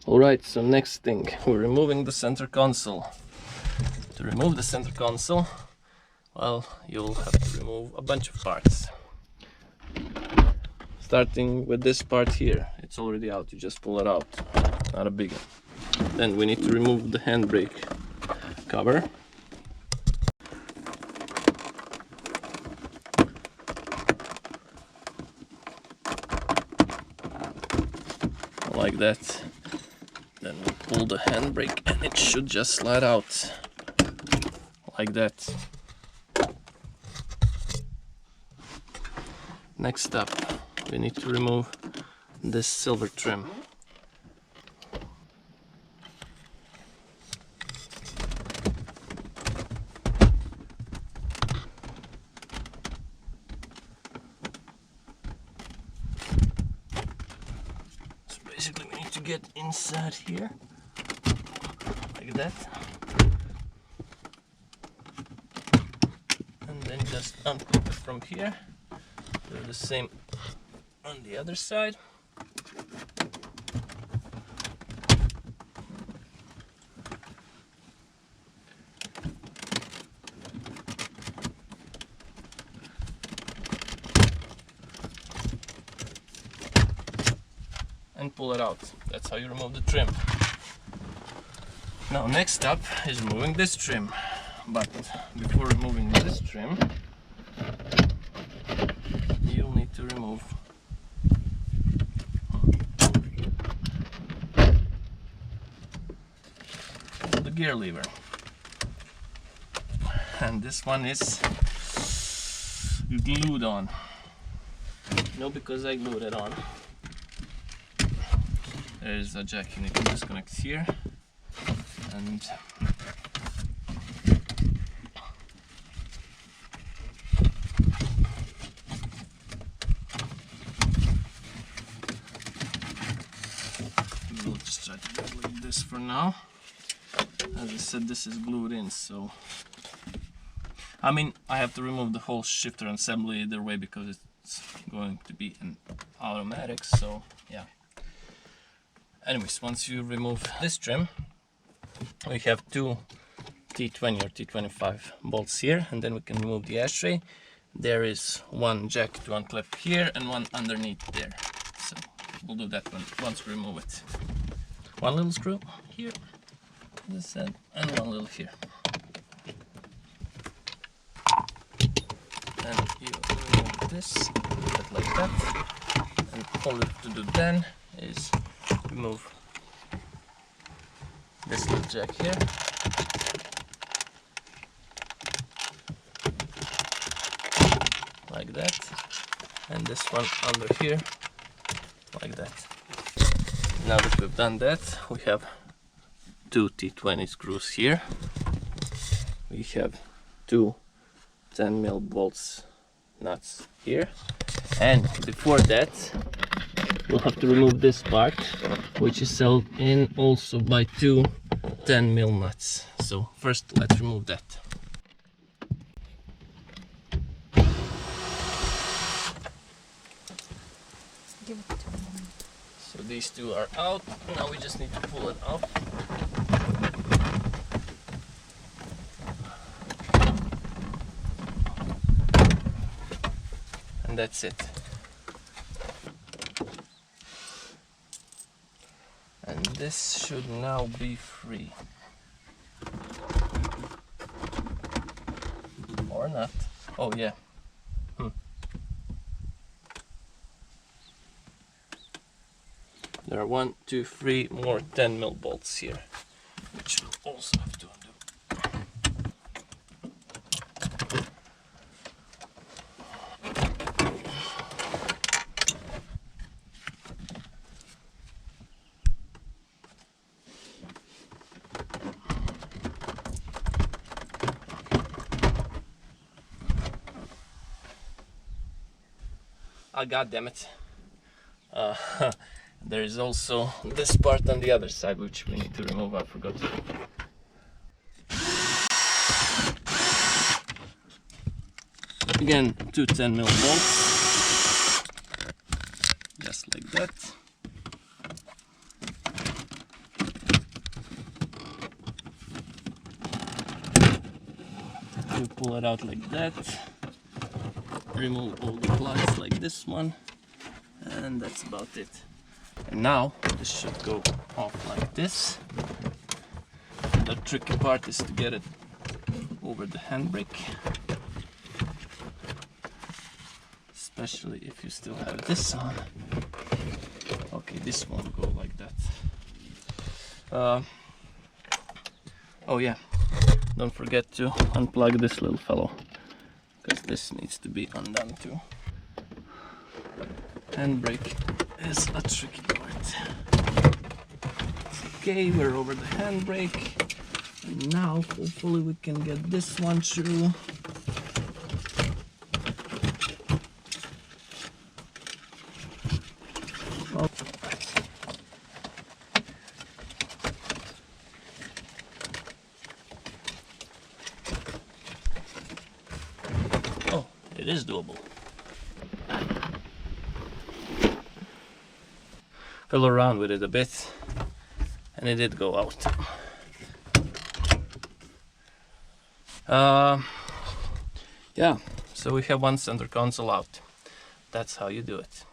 Alright, so next thing, we're removing the center console. To remove the center console, well, you'll have to remove a bunch of parts. Starting with this part here, it's already out, you just pull it out, not a big one. Then we need to remove the handbrake cover. Like that. Then we pull the handbrake and it should just slide out like that. Next up, we need to remove this silver trim. So basically we need to get inside here, like that. And then just unclip it from here. Do the same on the other side. And pull it out. That's how you remove the trim. Now next up is removing this trim. But before removing this trim, you'll need to remove the gear lever. And this one is glued on. No, because I glued it on. There's a jack you need to disconnect here, and we'll just try to do it like this for now. As I said, this is glued in, so I mean I have to remove the whole shifter assembly either way because it's going to be an automatic, so yeah. Anyways, once you remove this trim, we have two T20 or T25 bolts here, and then we can remove the ashtray. There is one jack to unclip here and one underneath there. So we'll do that once we remove it. One little screw here, this end, and one little here. And you remove this, put it like that, and all you have to do then is remove this little jack here, like that, and this one under here, like that. Now that we've done that, we have two T20 screws here. We have two 10mm bolts nuts here, and before that we'll have to remove this part, which is held in also by two 10mm nuts. So first let's remove that. So these two are out, now we just need to pull it off. And that's it. And this should now be free. Or not. Oh yeah. There are 1, 2, 3 more 10mm bolts here, which we'll also have to undo. God damn it. There is also this part on the other side which we need to remove. I forgot. Again, two 10mm bolts, just like that. pull it out like that, remove all the plugs like this one, and that's about it. And now this should go off like this. The tricky part is to get it over the handbrake, especially if you still have this on. Okay, this won't go like that. Oh yeah, don't forget to unplug this little fellow, because this needs to be undone too. Handbrake is a tricky part. Okay, we're over the handbrake. And now hopefully we can get this one through. Oh. Oh, it is doable. Fiddle around with it a bit, and it did go out. Yeah, so we have one center console out. That's how you do it.